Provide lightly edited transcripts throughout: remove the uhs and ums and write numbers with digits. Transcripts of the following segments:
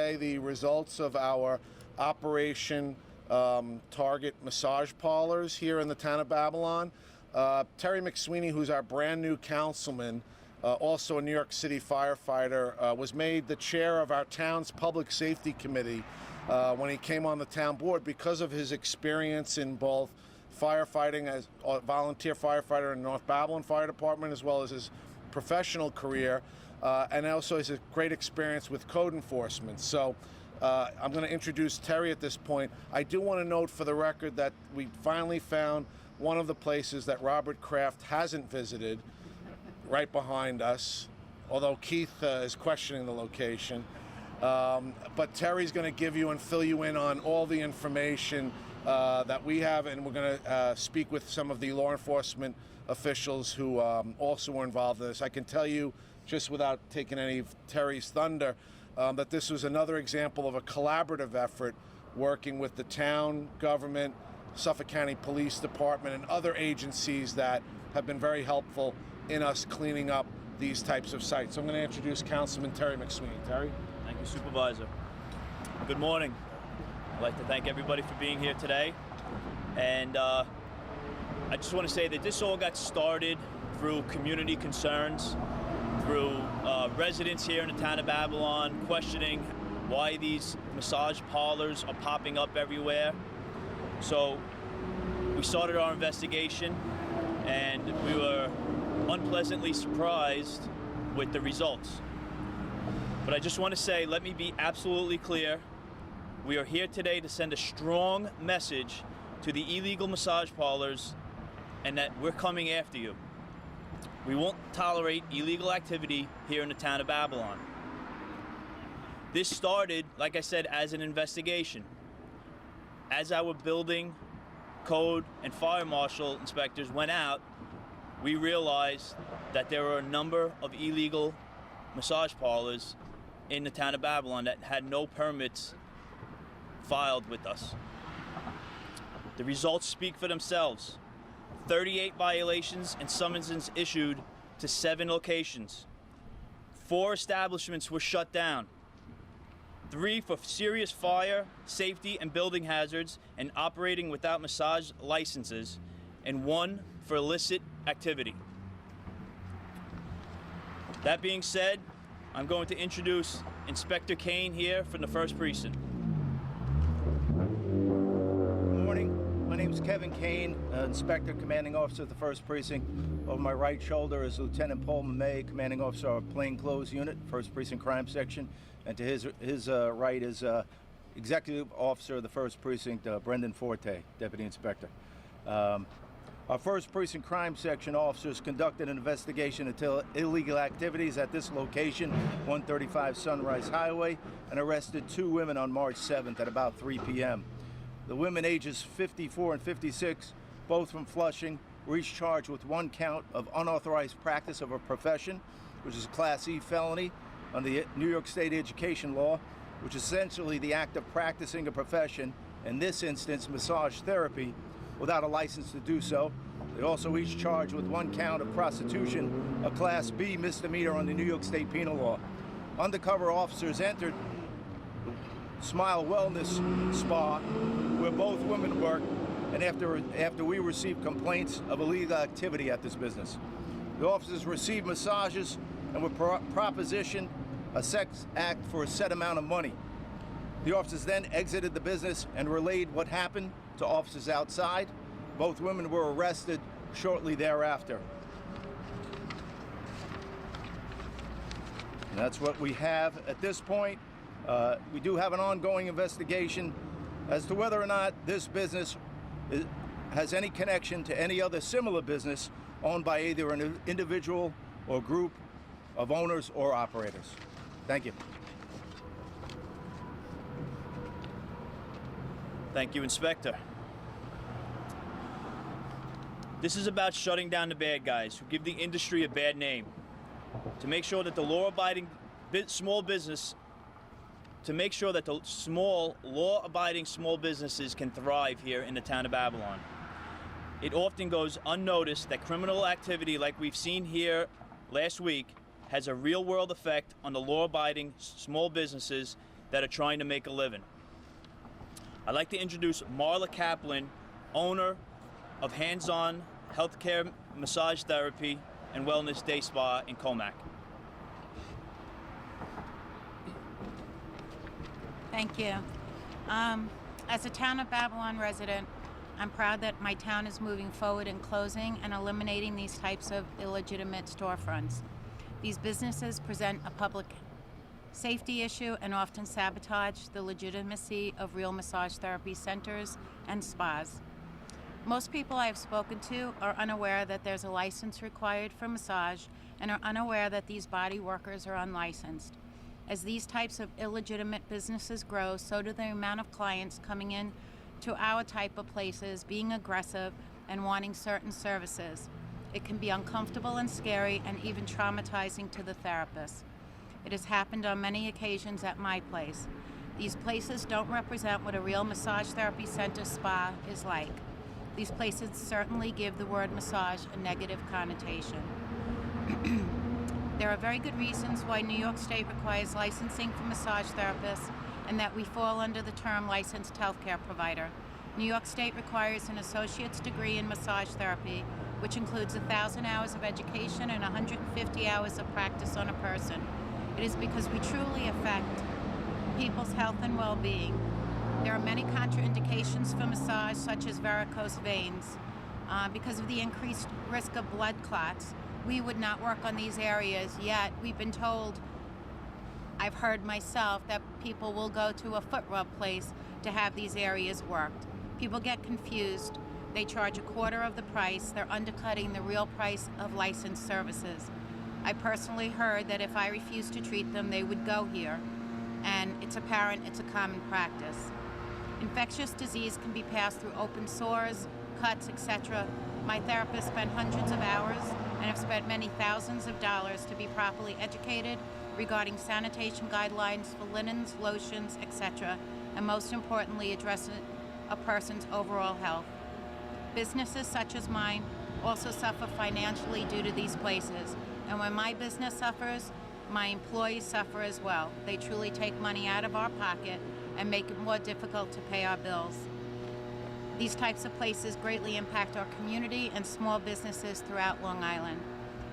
today the results of our Operation Target Massage Parlors here in the town of Babylon. Terry Mcsweeney, who's our brand new councilman, also a New York City firefighter, was made the chair of our town's Public Safety Committee when he came on the town board because of his experience in both firefighting as a volunteer firefighter in North Babylon Fire Department, as well as his professional career, and also his great experience with code enforcement. So I'm going to introduce Terry at this point. I do want to note for the record that we finally found one of the places that Robert Kraft hasn't visited, right behind us, although Keith is questioning the location. But Terry's going to give you and fill you in on all the information that we have, and we're going to speak with some of the law enforcement officials who also were involved in this. I can tell you, just without taking any of Terry's thunder, that this was another example of a collaborative effort working with the town government, Suffolk County Police Department, and other agencies that have been very helpful in us cleaning up these types of sites. So I'm going to introduce Councilman Terry Mcsweeney. Terry? Thank you, Supervisor. Good morning. I'd like to thank everybody for being here today. And I just want to say that this all got started through community concerns, through residents here in the town of Babylon questioning why these massage parlors are popping up everywhere. So we started our investigation, and we were unpleasantly surprised with the results. But I just want to say, let me be absolutely clear, we are here today to send a strong message to the illegal massage parlors, and that we're coming after you. We won't tolerate illegal activity here in the town of Babylon. This started, like I said, as an investigation. As our building, code, and fire marshal inspectors went out, we realized that there were a number of illegal massage parlors in the town of Babylon that had no permits filed with us. The results speak for themselves. 38 violations and summonses issued to 7 locations. 4 establishments were shut down. 3 for serious fire, safety, and building hazards and operating without massage licenses, and 1 for illicit activity. That being said, I'm going to introduce Inspector Kane here from the 1st Precinct. Good morning. My name is Kevin Kane, Inspector, Commanding Officer of the 1st Precinct. Over my right shoulder is Lieutenant Paul Mamay, Commanding Officer of Plainclothes Unit, 1st Precinct Crime Section. And to his right is Executive Officer of the 1st Precinct, Brendan Forte, Deputy Inspector. Our 1st Precinct Crime Section officers conducted an investigation into illegal activities at this location, 135 Sunrise Highway, and arrested 2 women on March 7th at about 3 p.m. The women, ages 54 and 56, both from Flushing, were each charged with 1 count of unauthorized practice of a profession, which is a Class E felony under the New York State education law, which is essentially the act of practicing a profession, in this instance massage therapy, without a license to do so. They also each charged with 1 count of prostitution, a Class B misdemeanor under New York State penal law. Undercover officers entered Smile Wellness Spa, where both women work, and after we received complaints of illegal activity at this business. The officers received massages and were propositioned a sex act for a set amount of money. The officers then exited the business and relayed what happened to officers outside. Both women were arrested shortly thereafter. And that's what we have at this point. We do have an ongoing investigation as to whether or not this business has any connection to any other similar business owned by either an individual or group of owners or operators. Thank you. Thank you, Inspector. This is about shutting down the bad guys who give the industry a bad name. To make sure that the law-abiding small businesses can thrive here in the town of Babylon. It often goes unnoticed that criminal activity like we've seen here last week has a real-world effect on the law-abiding small businesses that are trying to make a living. I'd like to introduce Marla Kaplan, owner of Hands-On Healthcare Massage Therapy and Wellness Day Spa in Comac. Thank you. As a Town of Babylon resident, I'm proud that my town is moving forward in closing and eliminating these types of illegitimate storefronts. These businesses present a public safety issue and often sabotage the legitimacy of real massage therapy centers and spas. Most people I have spoken to are unaware that there's a license required for massage and are unaware that these body workers are unlicensed. As these types of illegitimate businesses grow, so do the amount of clients coming in to our type of places, being aggressive and wanting certain services. It can be uncomfortable and scary and even traumatizing to the therapist. It has happened on many occasions at my place. These places don't represent what a real massage therapy center spa is like. These places certainly give the word massage a negative connotation. There are very good reasons why New York State requires licensing for massage therapists and that we fall under the term licensed healthcare provider. New York State requires an associate's degree in massage therapy, which includes 1,000 hours of education and 150 hours of practice on a person. It is because we truly affect people's health and well-being. There are many contraindications for massage, such as varicose veins. Because of the increased risk of blood clots, we would not work on these areas, yet we've been told, I've heard myself, that people will go to a foot rub place to have these areas worked. People get confused. They charge a quarter of the price. They're undercutting the real price of licensed services. I personally heard that if I refused to treat them, they would go here, and it's apparent it's a common practice. Infectious disease can be passed through open sores, cuts, etc. My therapist spent hundreds of hours and have spent many thousands of dollars to be properly educated regarding sanitation guidelines for linens, lotions, etc., and most importantly, addressing a person's overall health. Businesses such as mine also suffer financially due to these places, and when my business suffers, my employees suffer as well. They truly take money out of our pocket and make it more difficult to pay our bills. These types of places greatly impact our community and small businesses throughout Long Island.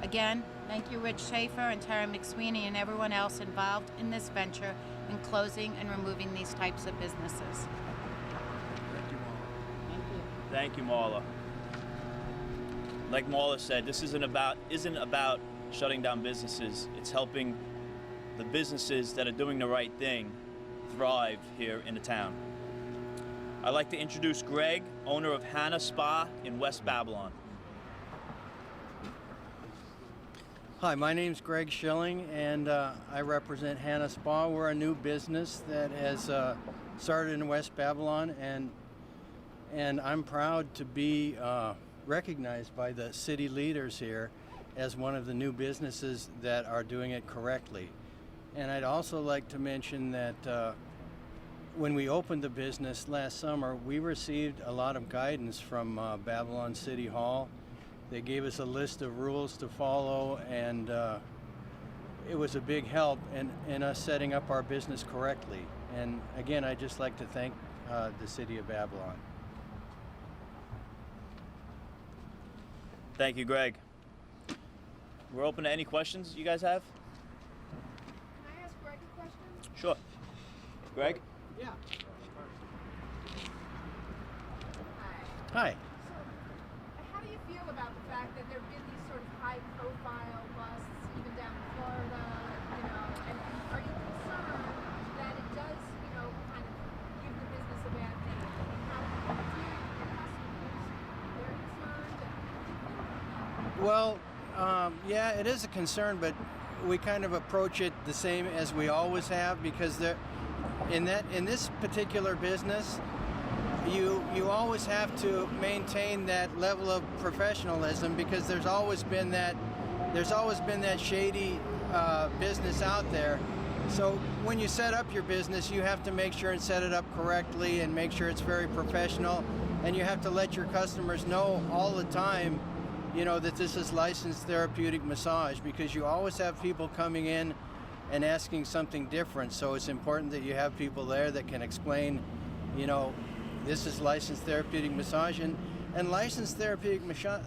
Again, thank you Rich Schaefer and Terry Mcsweeney and everyone else involved in this venture in closing and removing these types of businesses. Thank you, Marla. Like Marla said, this isn't about shutting down businesses. It's helping the businesses that are doing the right thing thrive here in the town. I'd like to introduce Gregg, owner of Hana Spa in West Babylon. Hi, my name's Gregg Schilling, and I represent Hana Spa. We're a new business that has started in West Babylon, and I'm proud to be recognized by the city leaders here as one of the new businesses that are doing it correctly. And I'd also like to mention that when we opened the business last summer, we received a lot of guidance from Babylon City Hall. They gave us a list of rules to follow, and it was a big help in us setting up our business correctly. And again, I'd just like to thank the city of Babylon. Thank you, Gregg. We're open to any questions you guys have. Can I ask Greg a question? Sure. Gregg? Yeah. Hi. So, how do you feel about the fact that there have been these sort of high-profile busts, even down in Florida, and are you concerned that it does, kind of give the business a bad name? How do your customers, they're concerned? Well, yeah, it is a concern, but we kind of approach it the same as we always have, because in this particular business, you always have to maintain that level of professionalism, because there's always been that shady business out there. So when you set up your business, you have to make sure and set it up correctly and make sure it's very professional, and you have to let your customers know all the time, that this is licensed therapeutic massage, because you always have people coming in and asking something different. So it's important that you have people there that can explain, you know, this is licensed therapeutic massage, and licensed therapeutic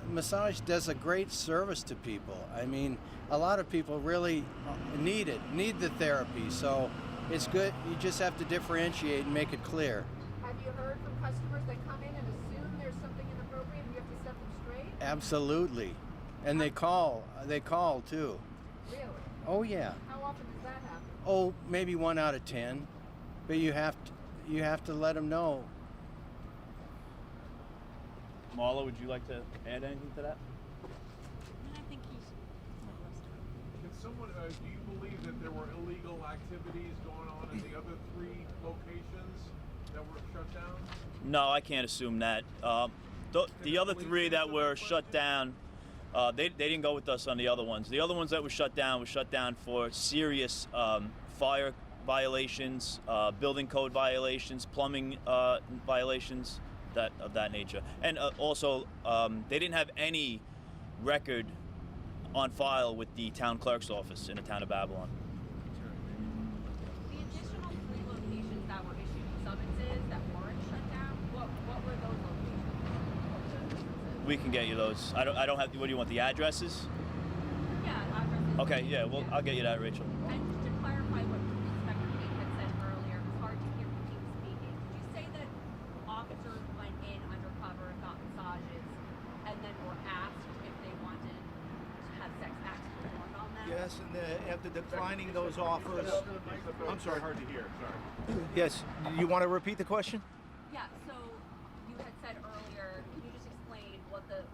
massage does a great service to people. I mean, a lot of people really need the therapy. So it's good. You just have to differentiate and make it clear. Have you heard from customers that come in and assume there's something inappropriate and you have to set them straight? Absolutely. And they call too. Really? Oh yeah. How often does that happen? Oh, maybe 1 out of 10. But you have to let them know. Marla, would you like to add anything to that? I think he's. Can someone, do you believe that there were illegal activities going on in the other 3 locations that were shut down? No, I can't assume that. The other 3 that were shut down, they didn't go with us on the other ones. The other ones that were shut down for serious fire violations, building code violations, plumbing violations, of that nature. And also, they didn't have any record on file with the town clerk's office in the town of Babylon. The additional 3 locations that were issued summonses that weren't shut down, what were those locations? We can get you those. I don't have. What do you want? The addresses? Yeah, addresses. Okay. Yeah. Well, I'll get you that, Rachel. And to clarify what Inspector King had said earlier, it was hard to hear when he was speaking. Did you say that officers went in undercover and got massages and then were asked if they wanted to have sex acts performed on them? Yes, and after declining those offers, I'm sorry. Hard to hear, sorry. Yes, you want to repeat the question? Yeah, so you had said earlier, can you just explain what the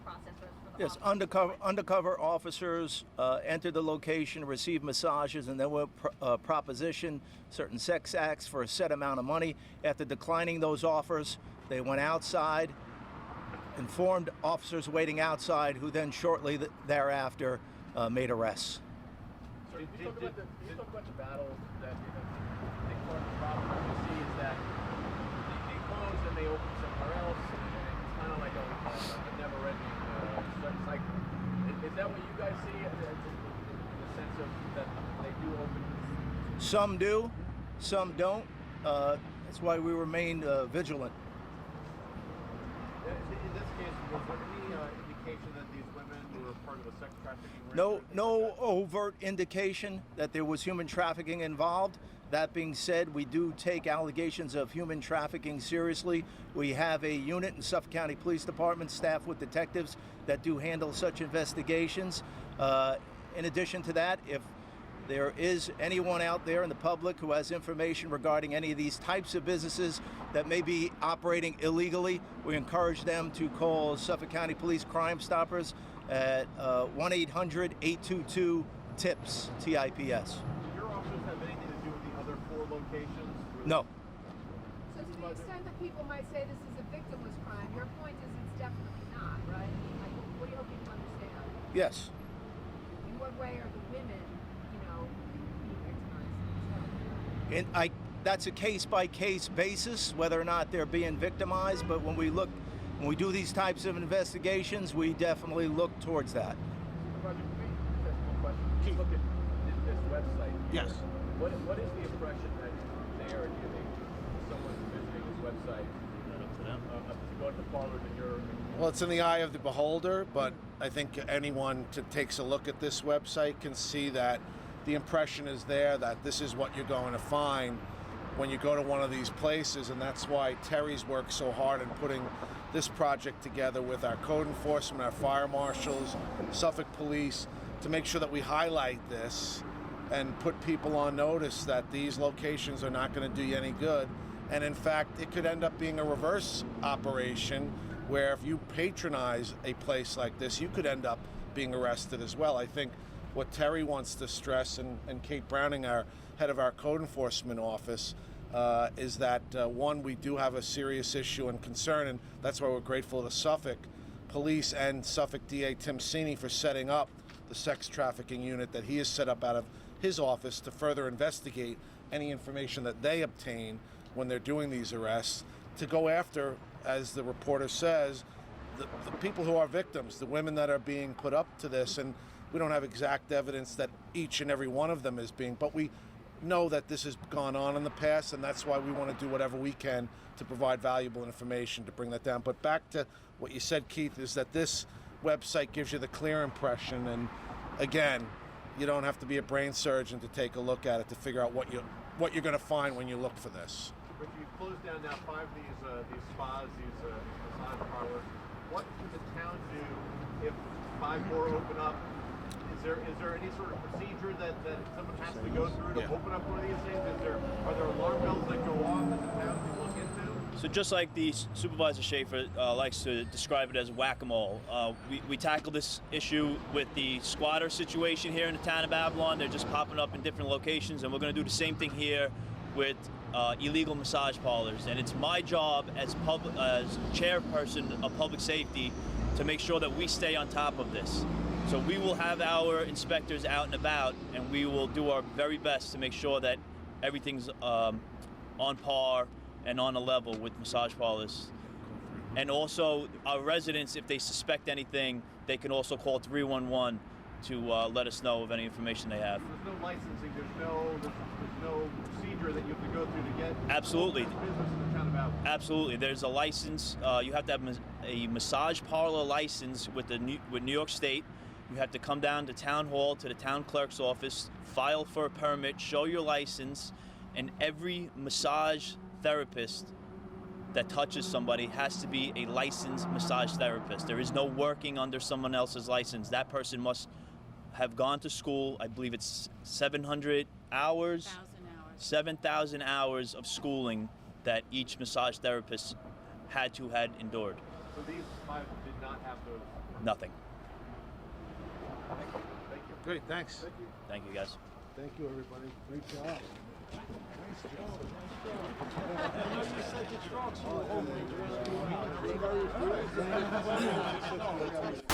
process was for the Yes, officers? undercover officers entered the location, received massages, and then were propositioned certain sex acts for a set amount of money. After declining those offers, they went outside, informed officers waiting outside, who then shortly thereafter made arrests. So can you talk about the battle that I think part of the problem that we see is that they close and they open somewhere else, and it's kind of like a never-ending cycle. Is that what you guys see in the sense of that they do open? Some do, some don't. That's why we remain vigilant. In this case, was there any indication that these women were part of a sex trafficking ring? No overt indication that there was human trafficking involved. That being said, we do take allegations of human trafficking seriously. We have a unit in Suffolk County Police Department staffed with detectives that do handle such investigations. In addition to that, if there is anyone out there in the public who has information regarding any of these types of businesses that may be operating illegally, we encourage them to call Suffolk County Police Crime Stoppers at 1-800-822-TIPS, TIPS. Did your officers have anything to do with the other 4 locations? No. So to the extent that people might say this is a victimless crime, your point is it's definitely not, right? Like, what do you hope people understand? Yes. In what way are the women, being victimized? That's a case-by-case basis, whether or not they're being victimized. But when we do these types of investigations, we definitely look towards that. Roger, let me ask one question. You look at this website here. Yes. What is the impression that they are giving someone visiting this website to go to the parlors and you're... Well, it's in the eye of the beholder, but I think anyone that takes a look at this website can see that the impression is there that this is what you're going to find when you go to one of these places, and that's why Terry's worked so hard in putting this project together with our code enforcement, our fire marshals, Suffolk Police, to make sure that we highlight this and put people on notice that these locations are not going to do you any good. And in fact, it could end up being a reverse operation where if you patronize a place like this, you could end up being arrested as well. I think what Terry wants to stress, and Kate Browning, our head of our code enforcement office, is that one, we do have a serious issue and concern, and that's why we're grateful to Suffolk Police and Suffolk DA Tim Mcsweeney for setting up the sex trafficking unit that he has set up out of his office to further investigate any information that they obtain when they're doing these arrests, to go after, as the reporter says, the people who are victims, the women that are being put up to this. And We don't have exact evidence that each and every one of them is being, but we know that this has gone on in the past, and that's why we want to do whatever we can to provide valuable information to bring that down. But back to what you said, Keith, is that this website gives you the clear impression, and again, you don't have to be a brain surgeon to take a look at it to figure out what you're going to find when you look for this. But you've closed down now 5 of these spas, these massage parlors. What can the town do if 5 more open up? Is there any sort of procedure that someone has to go through to open up one of these things? Are there alarm bells that go off that the town can look into? So just like the Supervisor Schaefer likes to describe it as whack-a-mole, we tackle this issue with the squatter situation here in the town of Babylon. They're just popping up in different locations, and we're going to do the same thing here with illegal massage parlors. And it's my job as chairperson of public safety to make sure that we stay on top of this. So we will have our inspectors out and about, and we will do our very best to make sure that everything's on par and on a level with massage parlors. And also, our residents, if they suspect anything, they can also call 311 to let us know of any information they have. There's no licensing, there's no procedure that you have to go through to get Absolutely. business in the town of Babylon. Absolutely. There's a license. You have to have a massage parlor license with New York State. You have to come down to town hall, to the town clerk's office, file for a permit, show your license, and every massage therapist that touches somebody has to be a licensed massage therapist. There is no working under someone else's license. That person must have gone to school. I believe it's 700 hours, 7,000 hours of schooling that each massage therapist had endured. So these 5 did not have those? Nothing. Thank you. Great, thanks. Thank you. Thank you, guys. Thank you, everybody. Great job. Nice job.